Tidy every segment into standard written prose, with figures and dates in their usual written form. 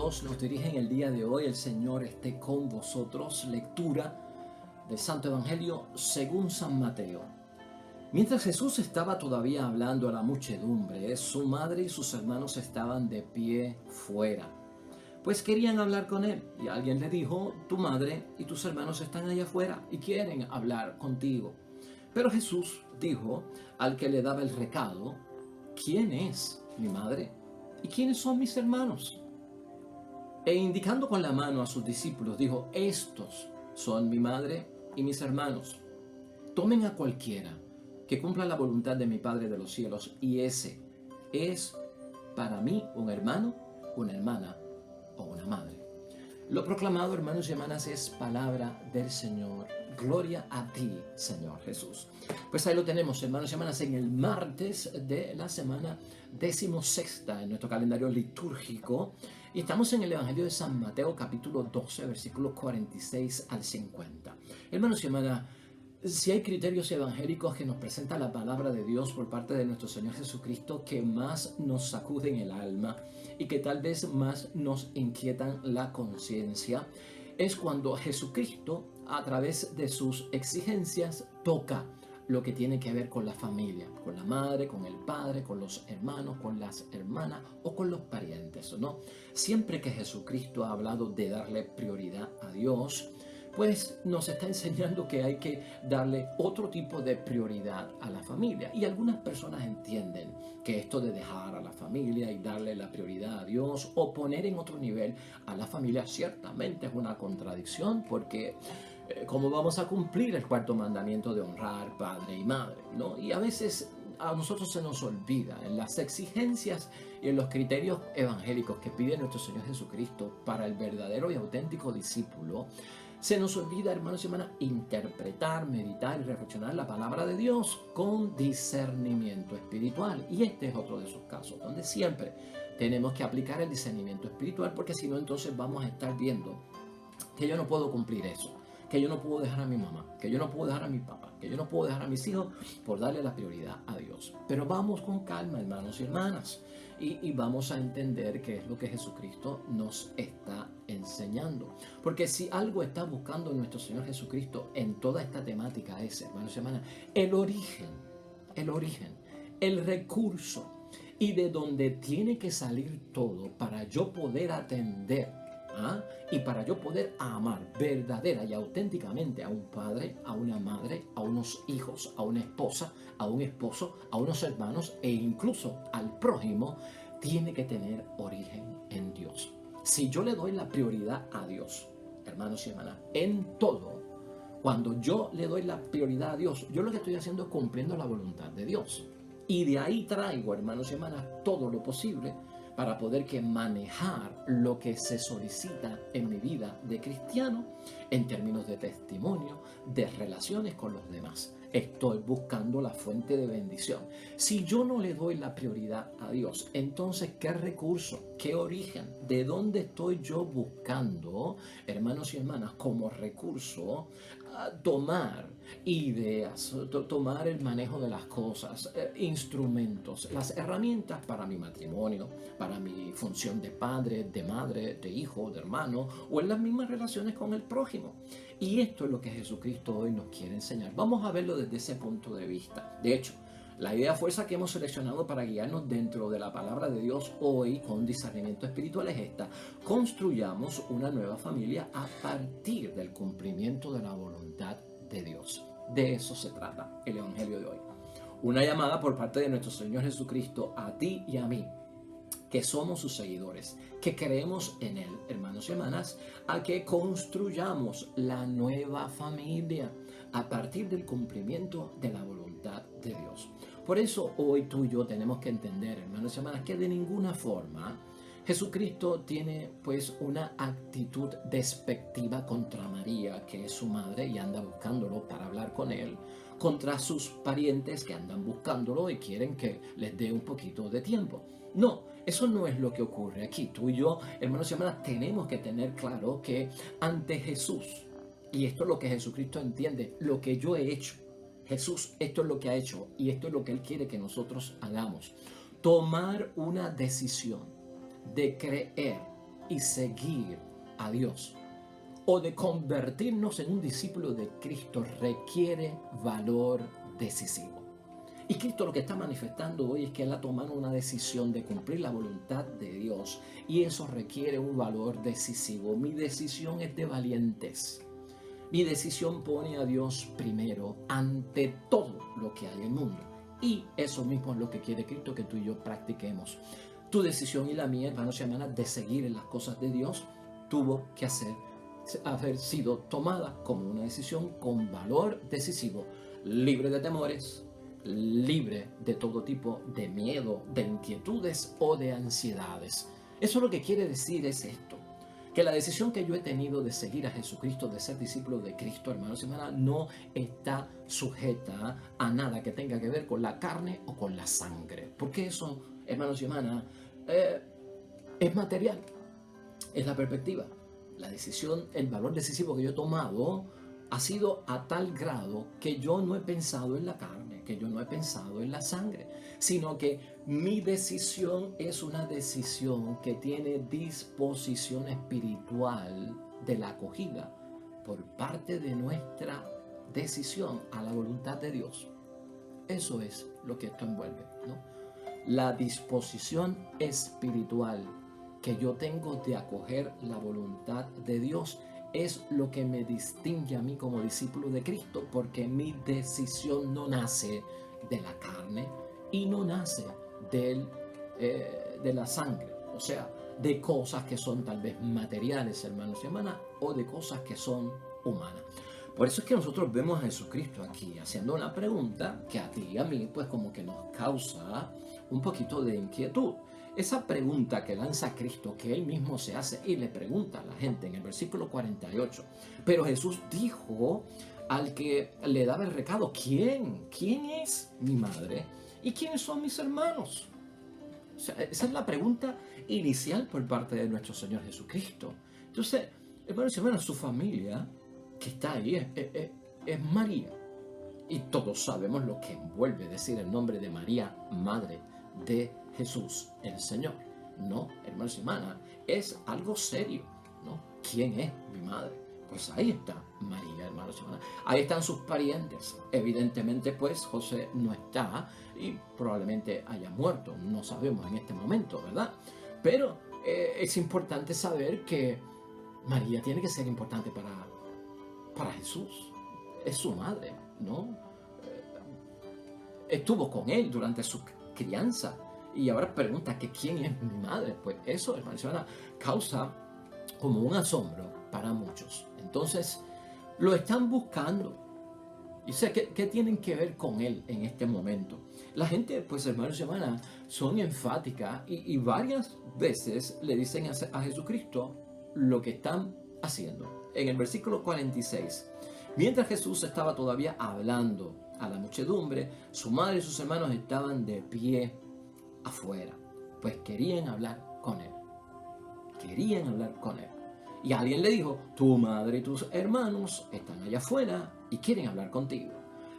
Dios nos dirige en el día de hoy. El Señor esté con vosotros. Lectura del Santo Evangelio según San Mateo. Mientras Jesús estaba todavía hablando a la muchedumbre, su madre y sus hermanos estaban de pie fuera, pues querían hablar con él. Y alguien le dijo: tu madre y tus hermanos están allá afuera y quieren hablar contigo. Pero Jesús dijo al que le daba el recado: ¿quién es mi madre? ¿Y quiénes son mis hermanos? E indicando con la mano a sus discípulos, dijo: estos son mi madre y mis hermanos. Tomen a cualquiera que cumpla la voluntad de mi Padre de los cielos, y ese es para mí un hermano, una hermana o una madre. Lo proclamado, hermanos y hermanas, es palabra del Señor. Gloria a ti, Señor Jesús. Pues ahí lo tenemos, hermanos y hermanas, en el martes de la semana 16ª en nuestro calendario litúrgico. Y estamos en el Evangelio de San Mateo, capítulo 12, versículos 46 al 50. Hermanos y hermanas, si hay criterios evangélicos que nos presenta la palabra de Dios por parte de nuestro Señor Jesucristo que más nos sacuden el alma y que tal vez más nos inquietan la conciencia, es cuando Jesucristo, a través de sus exigencias, toca lo que tiene que ver con la familia, con la madre, con el padre, con los hermanos, con las hermanas o con los parientes, ¿no? Siempre que Jesucristo ha hablado de darle prioridad a Dios, pues nos está enseñando que hay que darle otro tipo de prioridad a la familia. Y algunas personas entienden que esto de dejar a la familia y darle la prioridad a Dios o poner en otro nivel a la familia ciertamente es una contradicción, porque ¿cómo vamos a cumplir el cuarto mandamiento de honrar padre y madre, ¿no? Y a veces a nosotros se nos olvida en las exigencias y en los criterios evangélicos que pide nuestro Señor Jesucristo para el verdadero y auténtico discípulo. Se nos olvida, hermanos y hermanas, interpretar, meditar y reflexionar la palabra de Dios con discernimiento espiritual. Y este es otro de esos casos donde siempre tenemos que aplicar el discernimiento espiritual, porque si no, entonces vamos a estar viendo que yo no puedo cumplir eso, que yo no puedo dejar a mi mamá, que yo no puedo dejar a mi papá, que yo no puedo dejar a mis hijos por darle la prioridad a Dios. Pero vamos con calma, hermanos y hermanas, y vamos a entender qué es lo que Jesucristo nos está enseñando. Porque si algo está buscando nuestro Señor Jesucristo en toda esta temática es, hermanos y hermanas, el origen, el recurso, y de donde tiene que salir todo para yo poder atender y para yo poder amar verdadera y auténticamente a un padre, a una madre, a unos hijos, a una esposa, a un esposo, a unos hermanos e incluso al prójimo, tiene que tener origen en Dios. Si yo le doy la prioridad a Dios, hermanos y hermanas, en todo, cuando yo le doy la prioridad a Dios, yo lo que estoy haciendo es cumpliendo la voluntad de Dios. Y de ahí traigo, hermanos y hermanas, todo lo posible para poder manejar lo que se solicita en mi vida de cristiano en términos de testimonio, de relaciones con los demás. Estoy buscando la fuente de bendición. Si yo no le doy la prioridad a Dios, entonces, ¿qué recurso, qué origen, de dónde estoy yo buscando, hermanos y hermanas, como recurso tomar ideas, tomar el manejo de las cosas, instrumentos, las herramientas para mi matrimonio, para mi función de padre, de madre, de hijo, de hermano, o en las mismas relaciones con el prójimo? Y esto es lo que Jesucristo hoy nos quiere enseñar. Vamos a verlo desde ese punto de vista. De hecho, la idea fuerza que hemos seleccionado para guiarnos dentro de la palabra de Dios hoy con discernimiento espiritual es esta: construyamos una nueva familia a partir del cumplimiento de la voluntad de Dios. De eso se trata el Evangelio de hoy. Una llamada por parte de nuestro Señor Jesucristo a ti y a mí, que somos sus seguidores, que creemos en Él, hermanos y hermanas, a que construyamos la nueva familia a partir del cumplimiento de la voluntad de Dios. Por eso hoy tú y yo tenemos que entender, hermanos y hermanas, que de ninguna forma Jesucristo tiene pues una actitud despectiva contra María, que es su madre y anda buscándolo para hablar con él, contra sus parientes que andan buscándolo y quieren que les dé un poquito de tiempo. No, eso no es lo que ocurre aquí. Tú y yo, hermanos y hermanas, tenemos que tener claro que ante Jesús, y esto es lo que Jesucristo entiende, lo que yo he hecho, Jesús, esto es lo que ha hecho y esto es lo que Él quiere que nosotros hagamos. Tomar una decisión de creer y seguir a Dios o de convertirnos en un discípulo de Cristo requiere valor decisivo. Y Cristo lo que está manifestando hoy es que Él ha tomado una decisión de cumplir la voluntad de Dios y eso requiere un valor decisivo. Mi decisión es de valientes. Mi decisión pone a Dios primero ante todo lo que hay en el mundo. Y eso mismo es lo que quiere Cristo que tú y yo practiquemos. Tu decisión y la mía, hermanos y hermanas, de seguir en las cosas de Dios, tuvo que haber sido tomada como una decisión con valor decisivo, libre de temores, libre de todo tipo de miedo, de inquietudes o de ansiedades. Eso lo que quiere decir es esto, que la decisión que yo he tenido de seguir a Jesucristo, de ser discípulo de Cristo, hermanos y hermanas, no está sujeta a nada que tenga que ver con la carne o con la sangre. Porque eso, hermanos y hermanas, es material, es la perspectiva. La decisión, el valor decisivo que yo he tomado ha sido a tal grado que yo no he pensado en la carne, que yo no he pensado en la sangre, sino que mi decisión es una decisión que tiene disposición espiritual de la acogida por parte de nuestra decisión a la voluntad de Dios. Eso es lo que esto envuelve, ¿no? La disposición espiritual que yo tengo de acoger la voluntad de Dios es lo que me distingue a mí como discípulo de Cristo, porque mi decisión no nace de la carne y no nace de la sangre, o sea, de cosas que son tal vez materiales, hermanos y hermanas, o de cosas que son humanas. Por eso es que nosotros vemos a Jesucristo aquí haciendo una pregunta que a ti y a mí pues como que nos causa un poquito de inquietud. Esa pregunta que lanza Cristo, que Él mismo se hace y le pregunta a la gente en el versículo 48. Pero Jesús dijo al que le daba el recado, ¿quién es mi madre y quiénes son mis hermanos? O sea, esa es la pregunta inicial por parte de nuestro Señor Jesucristo. Entonces, hermanos y hermanas, su familia que está ahí es María. Y todos sabemos lo que envuelve decir el nombre de María, madre de Jesús, el Señor. No, hermanos y hermanas, es algo serio, ¿no? ¿Quién es mi madre? Pues ahí está María, hermanos y hermanas. Ahí están sus parientes. Evidentemente, pues, José no está y probablemente haya muerto. No sabemos en este momento, ¿verdad? Pero es importante saber que María tiene que ser importante para Jesús. Es su madre, ¿no? Estuvo con él durante su crianza y ahora pregunta que quién es mi madre. Pues eso, hermanos y hermanas, causa como un asombro para muchos. Entonces lo están buscando y sé ¿qué tienen que ver con él en este momento? La gente, pues, hermanos y hermanas, son enfáticas y varias veces le dicen a Jesucristo lo que están haciendo. En el versículo 46, mientras Jesús estaba todavía hablando a la muchedumbre, su madre y sus hermanos estaban de pie afuera, pues querían hablar con él. Querían hablar con él. Y alguien le dijo, tu madre y tus hermanos están allá afuera y quieren hablar contigo.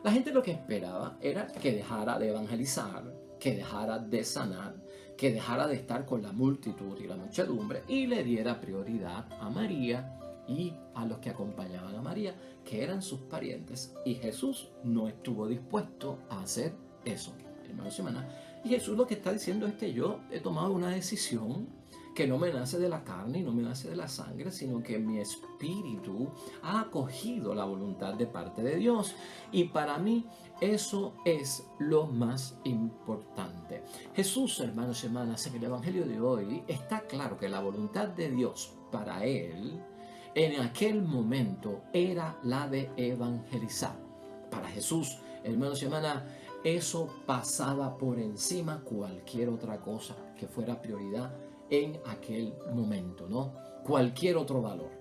La gente lo que esperaba era que dejara de evangelizar, que dejara de sanar, que dejara de estar con la multitud y la muchedumbre y le diera prioridad a María y a los que acompañaban a María, que eran sus parientes. Y Jesús no estuvo dispuesto a hacer eso, hermanos y hermanas. Y Jesús lo que está diciendo es que yo he tomado una decisión que no me nace de la carne y no me nace de la sangre, sino que mi espíritu ha acogido la voluntad de parte de Dios. Y para mí eso es lo más importante. Jesús, hermanos y hermanas, en el Evangelio de hoy está claro que la voluntad de Dios para Él en aquel momento era la de evangelizar. Para Jesús, hermanos y hermanas, eso pasaba por encima cualquier otra cosa que fuera prioridad en aquel momento, ¿no? Cualquier otro valor.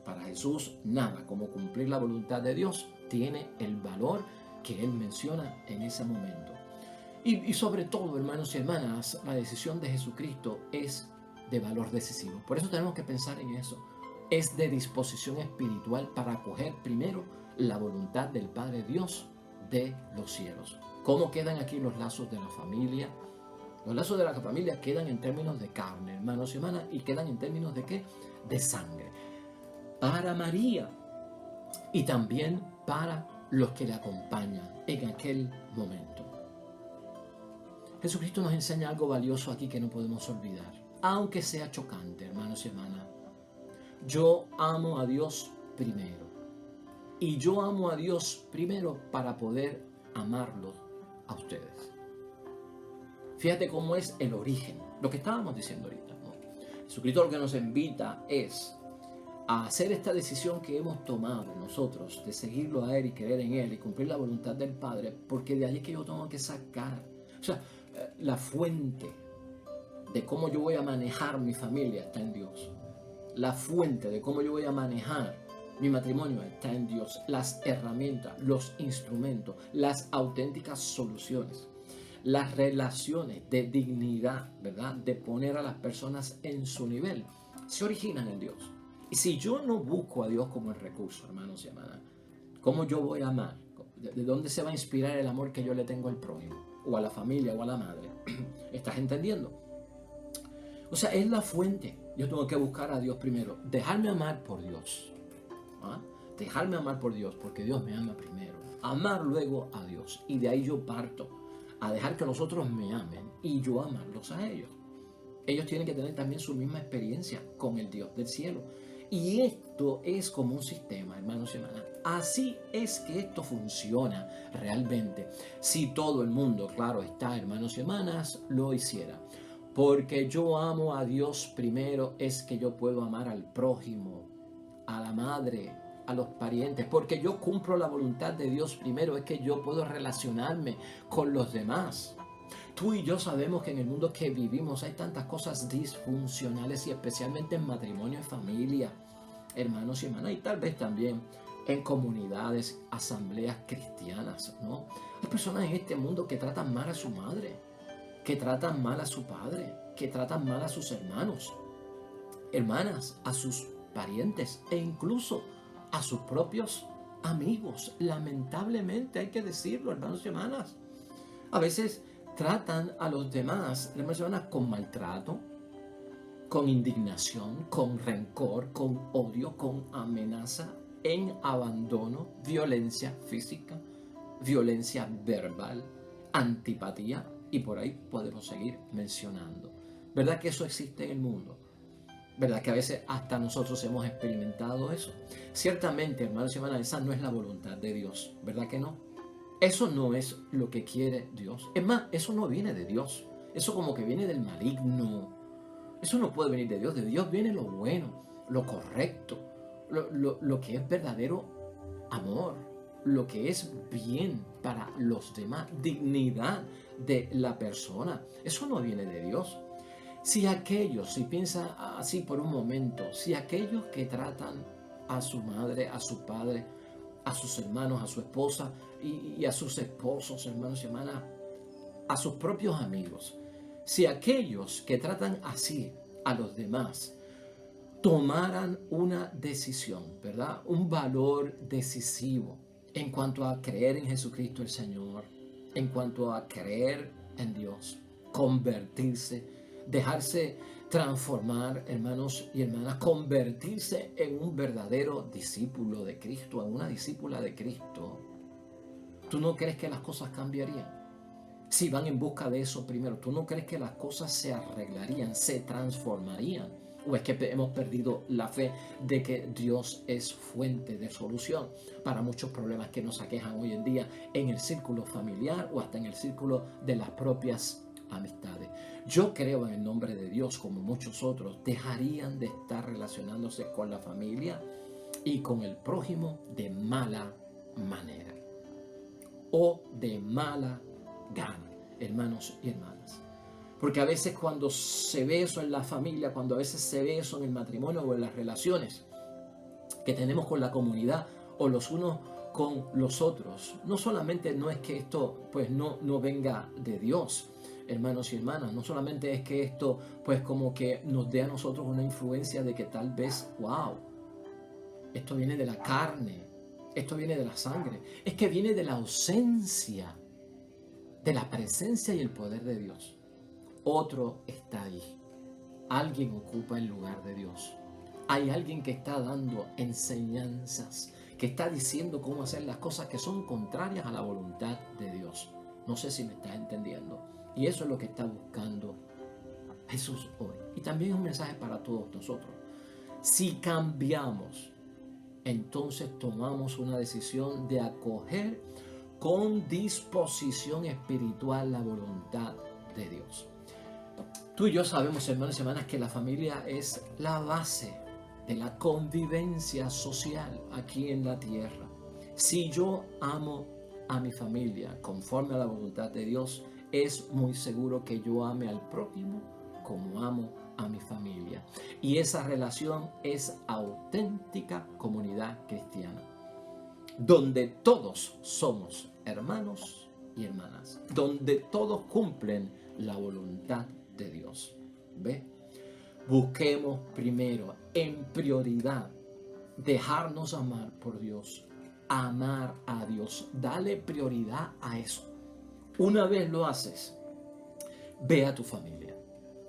Para Jesús, nada como cumplir la voluntad de Dios tiene el valor que Él menciona en ese momento. Y sobre todo, hermanos y hermanas, la decisión de Jesucristo es de valor decisivo. Por eso tenemos que pensar en eso. Es de disposición espiritual para acoger primero la voluntad del Padre Dios de los cielos. ¿Cómo quedan aquí los lazos de la familia? Los lazos de la familia quedan en términos de carne, hermanos y hermanas, y quedan en términos de ¿qué? De sangre. Para María y también para los que le acompañan en aquel momento. Jesucristo nos enseña algo valioso aquí que no podemos olvidar, aunque sea chocante, hermanos y hermanas. Yo amo a Dios primero. Y yo amo a Dios primero para poder amarlos a ustedes. Fíjate cómo es el origen, lo que estábamos diciendo ahorita, ¿no? Jesucristo lo que nos invita es a hacer esta decisión que hemos tomado nosotros, de seguirlo a Él y creer en Él y cumplir la voluntad del Padre, porque de ahí es que yo tengo que sacar, o sea, la fuente de cómo yo voy a manejar mi familia está en Dios. La fuente de cómo yo voy a manejar mi matrimonio está en Dios. Las herramientas, los instrumentos, las auténticas soluciones, las relaciones de dignidad, ¿verdad? De poner a las personas en su nivel, se originan en Dios. Y si yo no busco a Dios como el recurso, hermanos y hermanas, ¿cómo yo voy a amar? ¿De dónde se va a inspirar el amor que yo le tengo al prójimo? O a la familia o a la madre. ¿Estás entendiendo? O sea, es la fuente. Yo tengo que buscar a Dios primero. Dejarme amar por Dios. ¿Ah? Dejarme amar por Dios, porque Dios me ama primero. Amar luego a Dios. Y de ahí yo parto a dejar que los otros me amen y yo amarlos a ellos. Ellos tienen que tener también su misma experiencia con el Dios del cielo. Y esto es como un sistema, hermanos y hermanas. Así es que esto funciona realmente. Si todo el mundo, claro está, hermanos y hermanas, lo hiciera. Porque yo amo a Dios primero es que yo puedo amar al prójimo, a la madre, a los parientes. Porque yo cumplo la voluntad de Dios primero es que yo puedo relacionarme con los demás. Tú y yo sabemos que en el mundo que vivimos hay tantas cosas disfuncionales y especialmente en matrimonio y familia, hermanos y hermanas, y tal vez también en comunidades, asambleas cristianas, ¿no? Hay personas en este mundo que tratan mal a su madre, que tratan mal a su padre, que tratan mal a sus hermanos, hermanas, a sus parientes e incluso a sus propios amigos. Lamentablemente hay que decirlo, hermanos y hermanas. A veces tratan a los demás, hermanos y hermanas, con maltrato, con indignación, con rencor, con odio, con amenaza, en abandono, violencia física, violencia verbal, antipatía, y por ahí podemos seguir mencionando. ¿Verdad que eso existe en el mundo? ¿Verdad que a veces hasta nosotros hemos experimentado eso? Ciertamente, hermanos y hermanas, esa no es la voluntad de Dios, ¿verdad que no? Eso no es lo que quiere Dios. Es más, eso no viene de Dios. Eso como que viene del maligno. Eso no puede venir de Dios. De Dios viene lo bueno, lo correcto, lo que es verdadero amor, lo que es bien para los demás, dignidad de la persona. Eso no viene de Dios. Si piensa así por un momento, si aquellos que tratan a su madre, a su padre, a sus hermanos, a su esposa y a sus esposos, hermanos y hermanas, a sus propios amigos, si aquellos que tratan así a los demás tomaran una decisión, ¿verdad? Un valor decisivo en cuanto a creer en Jesucristo el Señor, en cuanto a creer en Dios, convertirse, dejarse transformar, hermanos y hermanas, convertirse en un verdadero discípulo de Cristo, en una discípula de Cristo. ¿Tú no crees que las cosas cambiarían? Si van en busca de eso primero, ¿tú no crees que las cosas se arreglarían, se transformarían? ¿O es que hemos perdido la fe de que Dios es fuente de solución para muchos problemas que nos aquejan hoy en día en el círculo familiar o hasta en el círculo de las propias amistades? Yo creo en el nombre de Dios, como muchos otros, dejarían de estar relacionándose con la familia y con el prójimo de mala manera o de mala gana, hermanos y hermanas. Porque a veces cuando se ve eso en la familia, cuando a veces se ve eso en el matrimonio o en las relaciones que tenemos con la comunidad o los unos con los otros, no solamente no es que esto pues no venga de Dios, hermanos y hermanas, no solamente es que esto pues como que nos dé a nosotros una influencia de que tal vez, wow, esto viene de la carne, esto viene de la sangre, es que viene de la ausencia de la presencia y el poder de Dios. Otro está ahí. Alguien ocupa el lugar de Dios. Hay alguien que está dando enseñanzas, que está diciendo cómo hacer las cosas que son contrarias a la voluntad de Dios. No sé si me estás entendiendo. Y eso es lo que está buscando Jesús hoy. Y también es un mensaje para todos nosotros. Si cambiamos, entonces tomamos una decisión de acoger con disposición espiritual la voluntad de Dios. Tú y yo sabemos, hermanos y hermanas, que la familia es la base de la convivencia social aquí en la tierra. Si yo amo a mi familia conforme a la voluntad de Dios, es muy seguro que yo ame al prójimo como amo a mi familia. Y esa relación es auténtica comunidad cristiana, donde todos somos hermanos y hermanas, donde todos cumplen la voluntad de Dios. ¿Ve? Busquemos primero, en prioridad, dejarnos amar por Dios, amar a Dios, dale prioridad a eso. Una vez lo haces, ve a tu familia,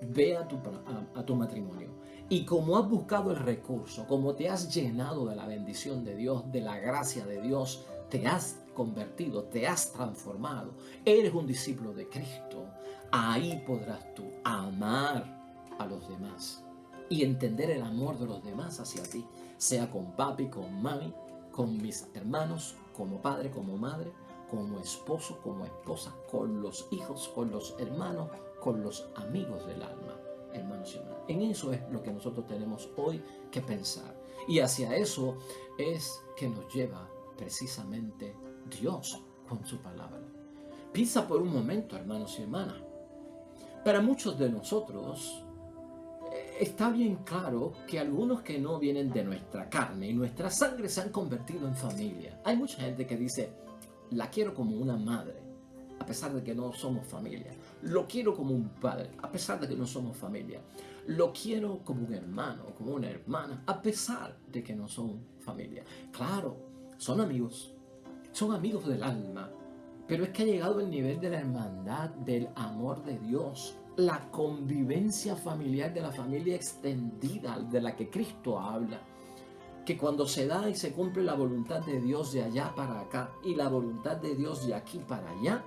ve a tu matrimonio. Y como has buscado el recurso, como te has llenado de la bendición de Dios, de la gracia de Dios, te has convertido, te has transformado, eres un discípulo de Cristo, ahí podrás tú amar a los demás y entender el amor de los demás hacia ti, sea con papi, con mami, con mis hermanos, como padre, como madre, como esposo, como esposa, con los hijos, con los hermanos, con los amigos del alma, hermanos y hermanas. En eso es lo que nosotros tenemos hoy que pensar. Y hacia eso es que nos lleva precisamente Dios con su palabra. Piensa por un momento, hermanos y hermanas. Para muchos de nosotros está bien claro que algunos que no vienen de nuestra carne y nuestra sangre se han convertido en familia. Hay mucha gente que dice, la quiero como una madre, a pesar de que no somos familia. Lo quiero como un padre, a pesar de que no somos familia. Lo quiero como un hermano, como una hermana, a pesar de que no son familia. Claro, son amigos del alma, pero es que ha llegado el nivel de la hermandad, del amor de Dios, la convivencia familiar de la familia extendida de la que Cristo habla, que cuando se da y se cumple la voluntad de Dios de allá para acá y la voluntad de Dios de aquí para allá,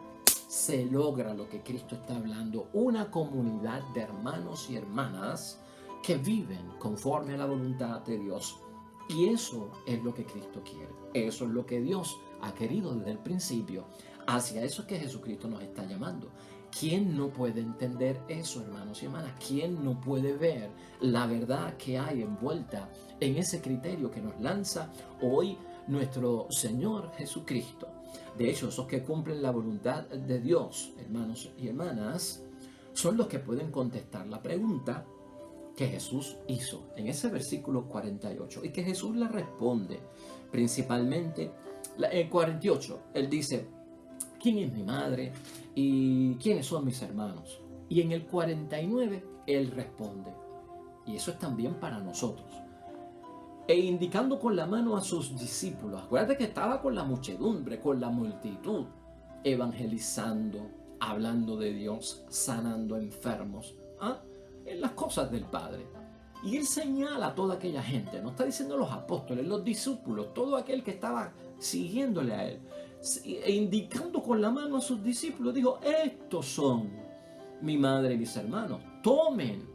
se logra lo que Cristo está hablando, una comunidad de hermanos y hermanas que viven conforme a la voluntad de Dios. Y eso es lo que Cristo quiere, eso es lo que Dios ha querido desde el principio. Hacia eso es que Jesucristo nos está llamando. ¿Quién no puede entender eso, hermanos y hermanas? ¿Quién no puede ver la verdad que hay envuelta en ese criterio que nos lanza hoy nuestro Señor Jesucristo? De hecho, esos que cumplen la voluntad de Dios, hermanos y hermanas, son los que pueden contestar la pregunta que Jesús hizo en ese versículo 48 y que Jesús le responde principalmente en 48. Él dice, ¿quién es mi madre y quiénes son mis hermanos? Y en el 49 Él responde, y eso es también para nosotros, e indicando con la mano a sus discípulos. Acuérdate que estaba con la muchedumbre, con la multitud, evangelizando, hablando de Dios, sanando enfermos, en las cosas del Padre. Y Él señala a toda aquella gente, no está diciendo los apóstoles, los discípulos, todo aquel que estaba siguiéndole a Él, e indicando con la mano a sus discípulos, dijo, estos son mi madre y mis hermanos, tomen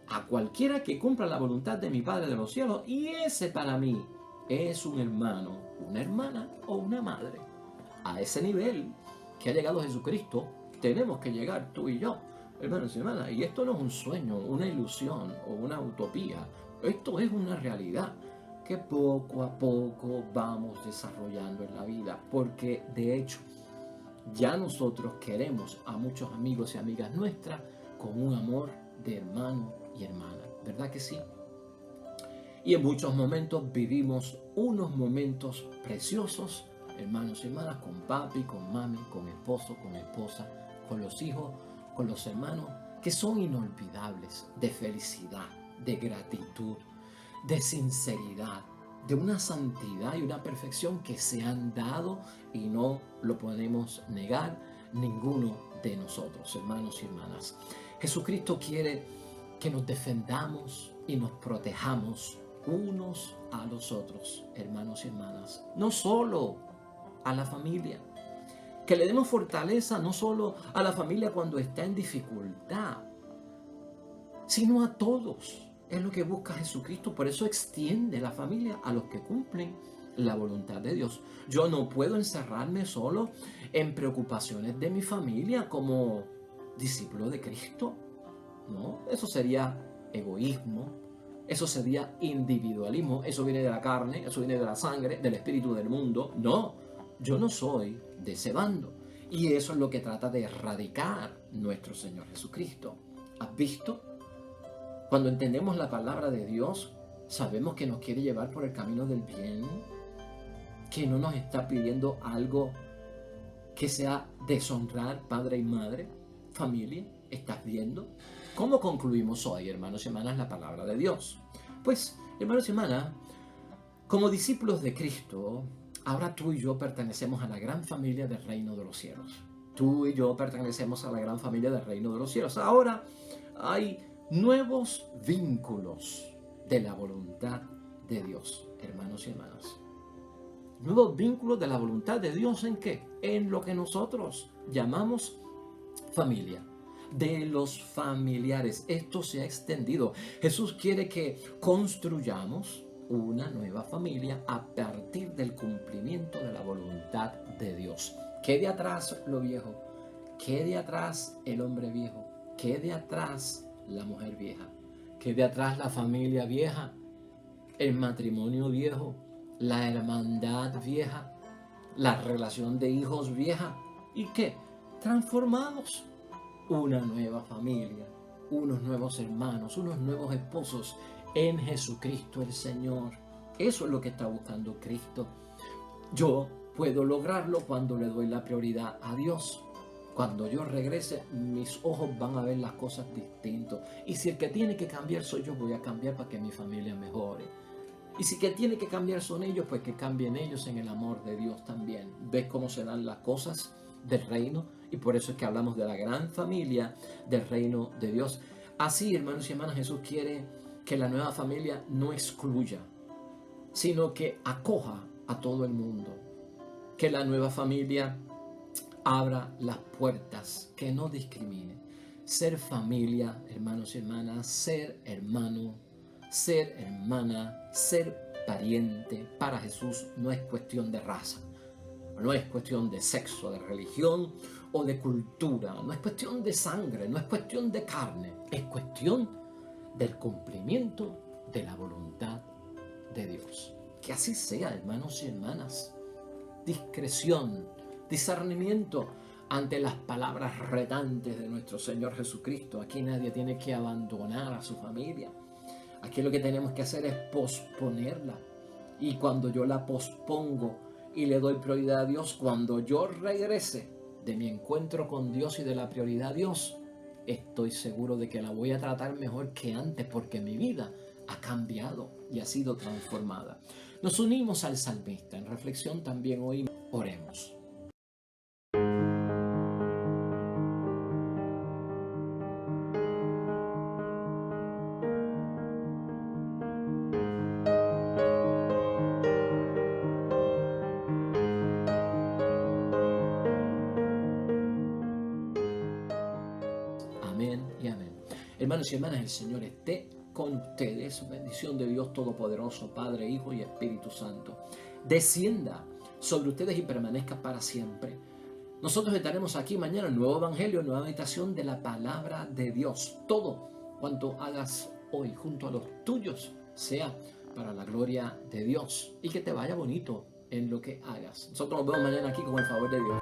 a cualquiera que cumpla la voluntad de mi Padre de los cielos, y ese para mí es un hermano, una hermana o una madre. A ese nivel que ha llegado Jesucristo, tenemos que llegar tú y yo, hermanos y hermanas. Y esto no es un sueño, una ilusión o una utopía. Esto es una realidad que poco a poco vamos desarrollando en la vida, porque de hecho ya nosotros queremos a muchos amigos y amigas nuestras con un amor de hermano y hermana, ¿verdad que sí? Y en muchos momentos vivimos unos momentos preciosos, hermanos y hermanas, con papi, con mami, con esposo, con esposa, con los hijos, con los hermanos, que son inolvidables, de felicidad, de gratitud, de sinceridad, de una santidad y una perfección que se han dado y no lo podemos negar ninguno de nosotros, hermanos y hermanas. Jesucristo quiere que nos defendamos y nos protejamos unos a los otros, hermanos y hermanas. No solo a la familia. Que le demos fortaleza no solo a la familia cuando está en dificultad, sino a todos. Es lo que busca Jesucristo. Por eso extiende la familia a los que cumplen la voluntad de Dios. Yo no puedo encerrarme solo en preocupaciones de mi familia como discípulo de Cristo. No, eso sería egoísmo, eso sería individualismo, eso viene de la carne, eso viene de la sangre, del espíritu del mundo. No, yo no soy de ese bando. Y eso es lo que trata de erradicar nuestro Señor Jesucristo. ¿Has visto? Cuando entendemos la palabra de Dios, sabemos que nos quiere llevar por el camino del bien, que no nos está pidiendo algo que sea deshonrar padre y madre, familia. ¿Estás viendo? ¿Cómo concluimos hoy, hermanos y hermanas, la palabra de Dios? Pues, hermanos y hermanas, como discípulos de Cristo, ahora tú y yo pertenecemos a la gran familia del reino de los cielos. Tú y yo pertenecemos a la gran familia del reino de los cielos. Ahora hay nuevos vínculos de la voluntad de Dios, hermanos y hermanas. Nuevos vínculos de la voluntad de Dios, ¿en qué? En lo que nosotros llamamos familia. De los familiares. Esto se ha extendido. Jesús quiere que construyamos una nueva familia a partir del cumplimiento de la voluntad de Dios. Quede atrás lo viejo. Quede atrás el hombre viejo. Quede atrás la mujer vieja. Quede atrás la familia vieja. El matrimonio viejo. La hermandad vieja. La relación de hijos vieja. ¿Y qué? Transformados. Una nueva familia, unos nuevos hermanos, unos nuevos esposos en Jesucristo el Señor. Eso es lo que está buscando Cristo. Yo puedo lograrlo cuando le doy la prioridad a Dios. Cuando yo regrese, mis ojos van a ver las cosas distintas. Y si el que tiene que cambiar soy yo, voy a cambiar para que mi familia mejore. Y si que tiene que cambiar son ellos, pues que cambien ellos en el amor de Dios también. ¿Ves cómo se dan las cosas del reino? Y por eso es que hablamos de la gran familia del reino de Dios. Así, hermanos y hermanas, Jesús quiere que la nueva familia no excluya, sino que acoja a todo el mundo. Que la nueva familia abra las puertas, que no discrimine. Ser familia, hermanos y hermanas, ser hermano, ser hermana, ser pariente, para Jesús no es cuestión de raza. No es cuestión de sexo, de religión o de cultura. No es cuestión de sangre, no es cuestión de carne. Es cuestión del cumplimiento de la voluntad de Dios. Que así sea, hermanos y hermanas. Discreción, discernimiento ante las palabras retantes de nuestro Señor Jesucristo. Aquí nadie tiene que abandonar a su familia. Aquí lo que tenemos que hacer es posponerla. Y cuando yo la pospongo y le doy prioridad a Dios, cuando yo regrese de mi encuentro con Dios y de la prioridad a Dios, estoy seguro de que la voy a tratar mejor que antes, porque mi vida ha cambiado y ha sido transformada. Nos unimos al salmista. En reflexión también hoy oremos. Amén y amén. Hermanos y hermanas, el Señor esté con ustedes. Bendición de Dios Todopoderoso, Padre, Hijo y Espíritu Santo, descienda sobre ustedes y permanezca para siempre. Nosotros estaremos aquí mañana, el nuevo evangelio, nueva meditación de la palabra de Dios. Todo cuanto hagas hoy junto a los tuyos sea para la gloria de Dios, y que te vaya bonito en lo que hagas. Nosotros nos vemos mañana aquí con el favor de Dios.